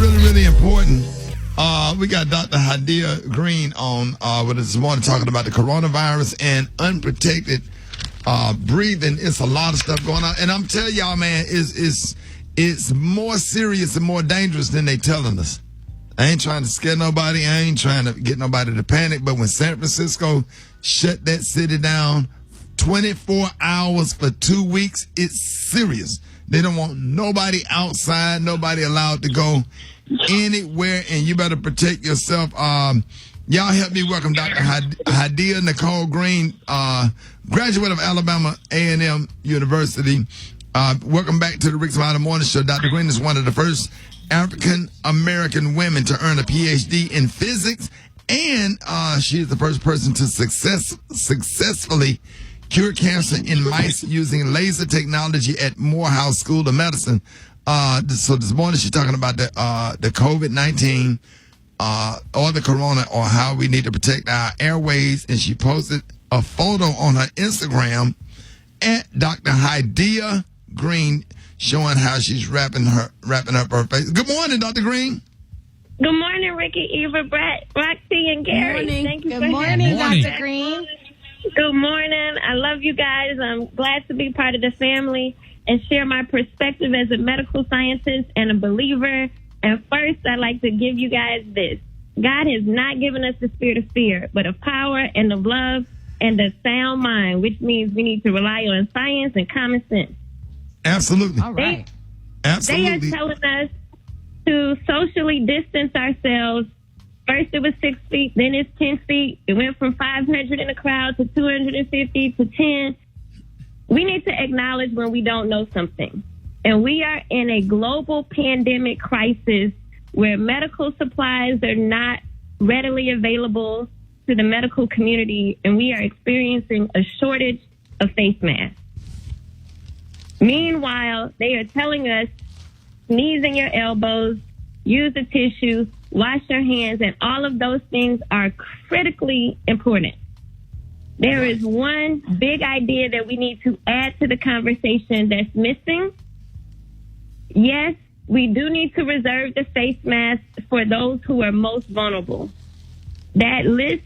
really, really important. We got Dr. Hadiyah Green on with us this morning talking about the coronavirus and unprotected breathing. It's a lot of stuff going on. And I'm telling y'all, man, it's more serious and more dangerous than they telling us. I ain't trying to scare nobody. I ain't trying to get nobody to panic. But when San Francisco shut that city down 24 hours for 2 weeks, it's serious. They don't want nobody outside, nobody allowed to go anywhere, and you better protect yourself. Y'all help me welcome Dr. Hadiyah-Nicole Green, graduate of Alabama A&M University. Welcome back to the Rickey Smiley Morning Show. Dr. Green is one of the first African-American women to earn a PhD in physics, and she is the first person to successfully cure cancer in mice using laser technology at Morehouse School of Medicine. So this morning she's talking about the COVID-19 or the corona, or how we need to protect our airways, and she posted a photo on her Instagram at Dr. Hadiyah Green showing how she's wrapping up her face. Good morning, Dr. Green. Good morning, Rickey, Eva, Brett, Roxy, and Gary. Thank you Good for morning, having me. Dr. Green. Good morning. I love you guys. I'm glad to be part of the family and share my perspective as a medical scientist and a believer. And first, I'd like to give you guys this. God has not given us the spirit of fear, but of power and of love and a sound mind, which means we need to rely on science and common sense. Absolutely. All right. Absolutely. They are telling us to socially distance ourselves. First it was 6 feet, then it's 10 feet. It went from 500 in a crowd to 250 to 10. We need to acknowledge when we don't know something. And we are in a global pandemic crisis where medical supplies are not readily available to the medical community, and we are experiencing a shortage of face masks. Meanwhile, they are telling us, sneeze in your elbows, use a tissue, wash your hands, and all of those things are critically important. There is one big idea that we need to add to the conversation that's missing. Yes, we do need to reserve the face masks for those who are most vulnerable. That list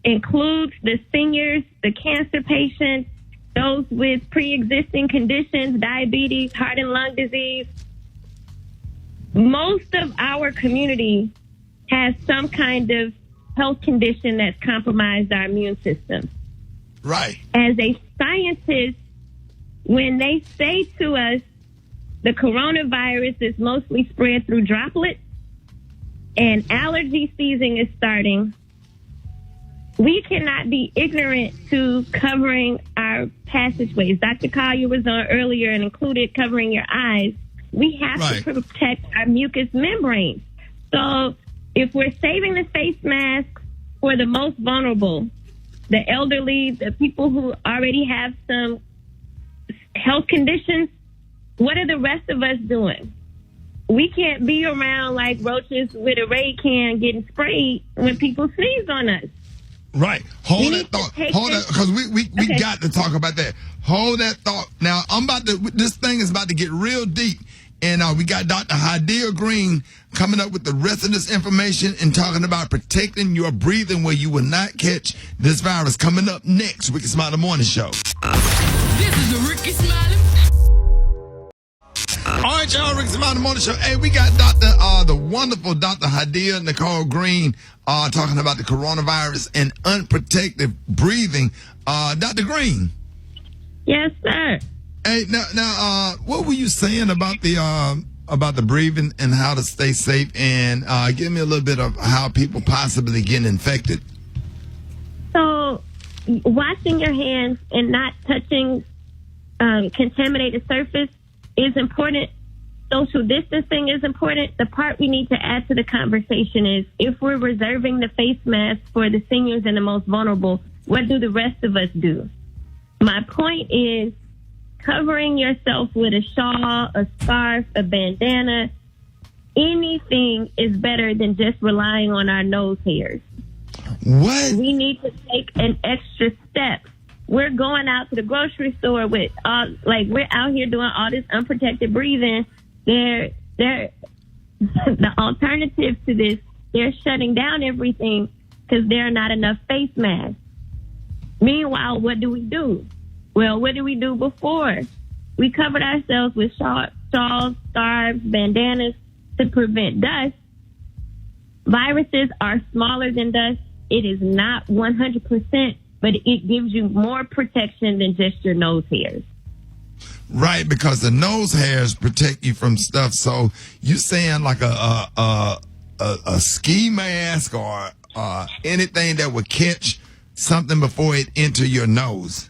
includes the seniors, the cancer patients, those with pre-existing conditions, diabetes, heart and lung disease. Most of our community has some kind of health condition that's compromised our immune system. Right. As a scientist, when they say to us the coronavirus is mostly spread through droplets and allergy season is starting, we cannot be ignorant to covering our passageways. Dr. Collier was on earlier and included covering your eyes. We have to protect our mucous membranes. So if we're saving the face masks for the most vulnerable, the elderly, the people who already have some health conditions, what are the rest of us doing? We can't be around like roaches with a ray can getting sprayed when people sneeze on us. Right. Hold that thought. Hold that, because we got to talk about that. Hold that thought. Now, this thing is about to get real deep. And we got Dr. Hadiyah Green coming up with the rest of this information and talking about protecting your breathing where you will not catch this virus. Coming up next, Rickey Smiley Morning Show. This is the Rickey Smiley. All right, y'all, Rickey Smiley Morning Show. Hey, we got the wonderful Dr. Hadiyah-Nicole Green talking about the coronavirus and unprotected breathing. Dr. Green. Yes, sir. Hey, now, what were you saying about the breathing and how to stay safe? And give me a little bit of how people possibly get infected. So, washing your hands and not touching contaminated surface is important. Social distancing is important. The part we need to add to the conversation is if we're reserving the face mask for the seniors and the most vulnerable, what do the rest of us do? My point is covering yourself with a shawl, a scarf, a bandana, anything is better than just relying on our nose hairs. What? We need to take an extra step. We're going out to the grocery store with we're out here doing all this unprotected breathing. the alternative to this, they're shutting down everything because there are not enough face masks. Meanwhile, what do? Well, what did we do before? We covered ourselves with shawls, scarves, bandanas to prevent dust. Viruses are smaller than dust. It is not 100%, but it gives you more protection than just your nose hairs. Right, because the nose hairs protect you from stuff. So you saying like a ski mask or anything that would catch something before it enter your nose?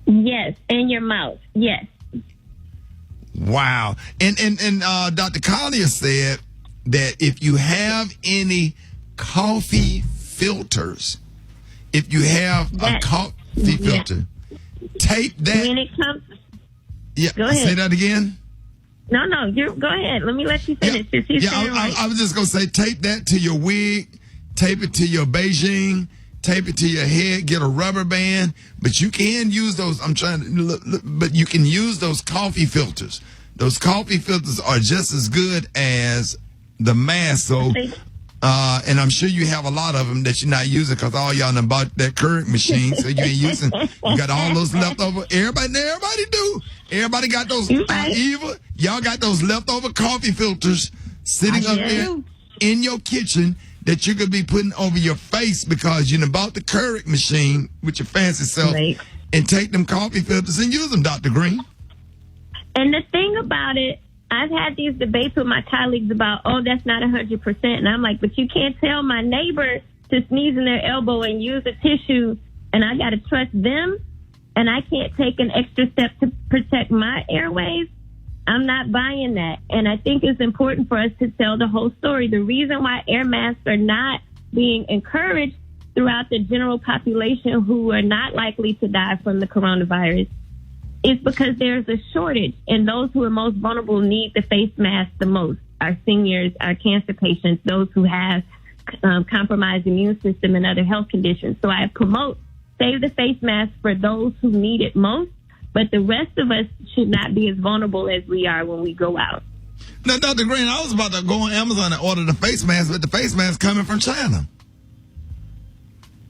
Yes, and your mouth. Yes. Wow. And Dr. Collier said that if you have any coffee filters, if you have a coffee filter, tape that. When it comes, go ahead. Say that again. No, you go ahead. Let me let you finish. I was just gonna say, tape that to your wig, tape it to your Beijing, tape it to your head, get a rubber band. But you can use those. I'm trying to look, but you can use those coffee filters. Those coffee filters are just as good as the mask. So, and I'm sure you have a lot of them that you're not using because all y'all done bought that Keurig machine, so you ain't using. You got all those leftover. Everybody do. Everybody got those. Eva, y'all got those leftover coffee filters sitting up there in your kitchen that you could be putting over your face because you done bought the Keurig machine with your fancy self, and take them coffee filters and use them, Dr. Green. And the thing about it, I've had these debates with my colleagues about, that's not 100%. And I'm like, but you can't tell my neighbor to sneeze in their elbow and use a tissue, and I got to trust them, and I can't take an extra step to protect my airways. I'm not buying that. And I think it's important for us to tell the whole story. The reason why air masks are not being encouraged throughout the general population who are not likely to die from the coronavirus is because there's a shortage, and those who are most vulnerable need the face mask the most. Our seniors, our cancer patients, those who have compromised immune system and other health conditions. So I promote save the face mask for those who need it most, but the rest of us should not be as vulnerable as we are when we go out. Now, Dr. Green, I was about to go on Amazon and order the face mask, but the face mask coming from China.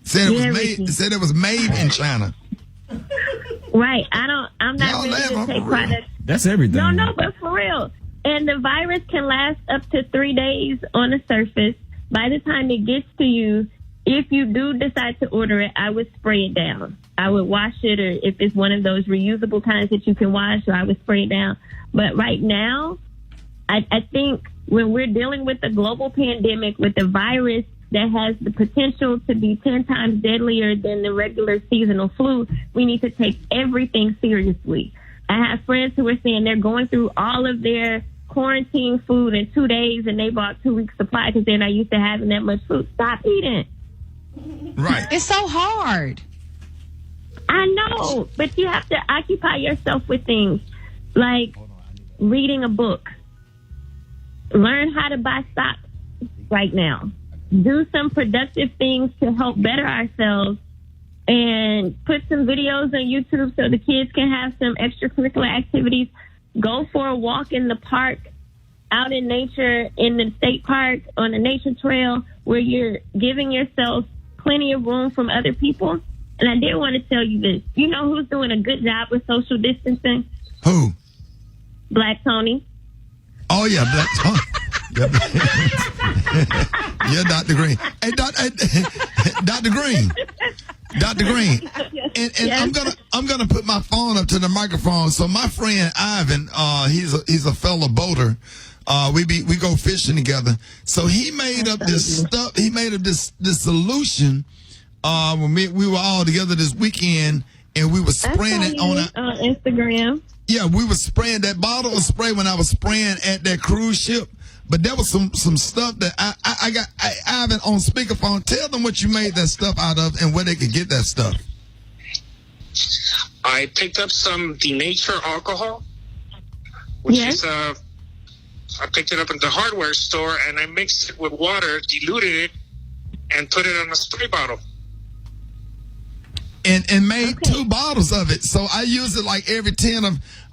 Said it was made in China. Right. I'm not ready to take products. That's everything. No, but for real. And the virus can last up to 3 days on the surface. By the time it gets to you, if you do decide to order it, I would spray it down. I would wash it, or if it's one of those reusable kinds that you can wash, so I would spray it down. But right now, I think when we're dealing with a global pandemic with a virus that has the potential to be 10 times deadlier than the regular seasonal flu, we need to take everything seriously. I have friends who are saying they're going through all of their quarantine food in 2 days, and they bought 2 weeks supply because they're not used to having that much food. Stop eating. Right. It's so hard. I know, but you have to occupy yourself with things like reading a book. Learn how to buy stocks right now. Do some productive things to help better ourselves, and put some videos on YouTube so the kids can have some extracurricular activities. Go for a walk in the park, out in nature, in the state park, on a nature trail, where you're giving yourself plenty of room from other people. And I did want to tell you this. You know who's doing a good job with social distancing? Who? Black Tony. Oh, yeah, Black Tony. Yeah, Dr. Green. Hey, Dr. Green. Dr. Green. And yes. I'm gonna put my phone up to the microphone. So my friend Ivan, he's a fellow boater. We go fishing together. So he made up this stuff. He made up this solution. When we were all together this weekend, and we were spraying it on Instagram. Yeah, we were spraying that bottle of spray when I was spraying at that cruise ship. But there was some stuff that I got Ivan on speakerphone. Tell them what you made that stuff out of and where they could get that stuff. I picked up some denatured alcohol, which is I picked it up at the hardware store, and I mixed it with water, diluted it, and put it on a spray bottle. And made 2 bottles of it. So I use it like every 10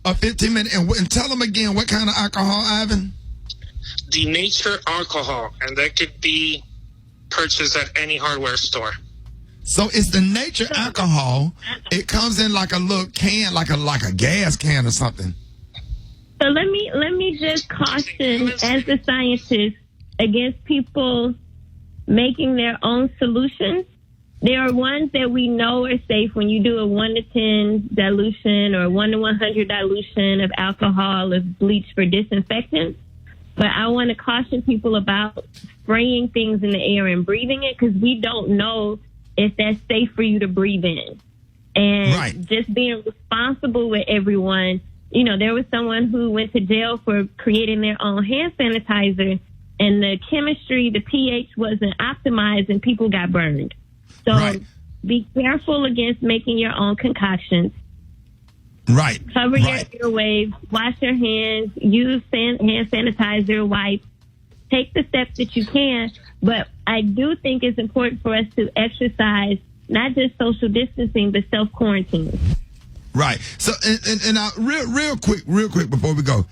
or 15 minutes. And tell them again, what kind of alcohol, Ivan? denatured alcohol, and that could be purchased at any hardware store. So it's the nature alcohol. It comes in like a little can, like a gas can or something. So let me just caution as a scientist against people making their own solutions. There are ones that we know are safe when you do a 1 to 10 dilution or 1 to 100 dilution of alcohol of bleach for disinfectant. But I want to caution people about spraying things in the air and breathing it, because we don't know if that's safe for you to breathe in. And just being responsible with everyone. You know, there was someone who went to jail for creating their own hand sanitizer, and the chemistry, the pH wasn't optimized, and people got burned. So be careful against making your own concoctions. Right. Cover your airwaves, wash your hands, use hand sanitizer, wipes. Take the steps that you can, but I do think it's important for us to exercise not just social distancing, but self-quarantine. Right. So, and real quick before we go,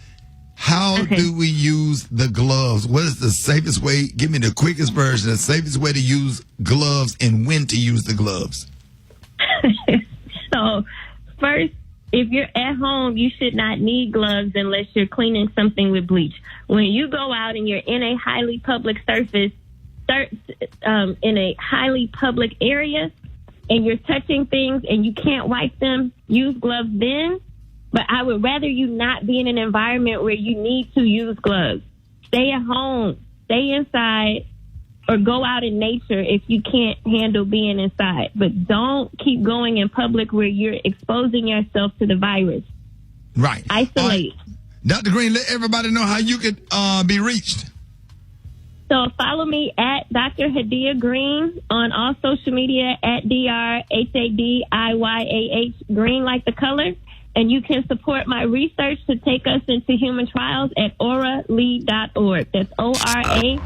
how do we use the gloves? What is the safest way? Give me the quickest version, the safest way to use gloves, and when to use the gloves. So, first, if you're at home, you should not need gloves unless you're cleaning something with bleach. When you go out and you're in a highly public surface, in a highly public area, and you're touching things and you can't wipe them, use gloves then. But I would rather you not be in an environment where you need to use gloves. Stay at home, stay inside, or go out in nature if you can't handle being inside. But don't keep going in public where you're exposing yourself to the virus. Right. Isolate. Dr. Green, let everybody know how you could be reached. So follow me at Dr. Hadiyah Green on all social media at DrHadiyah Green, like the color. And you can support my research to take us into human trials at orale.org. That's ORALEE.org.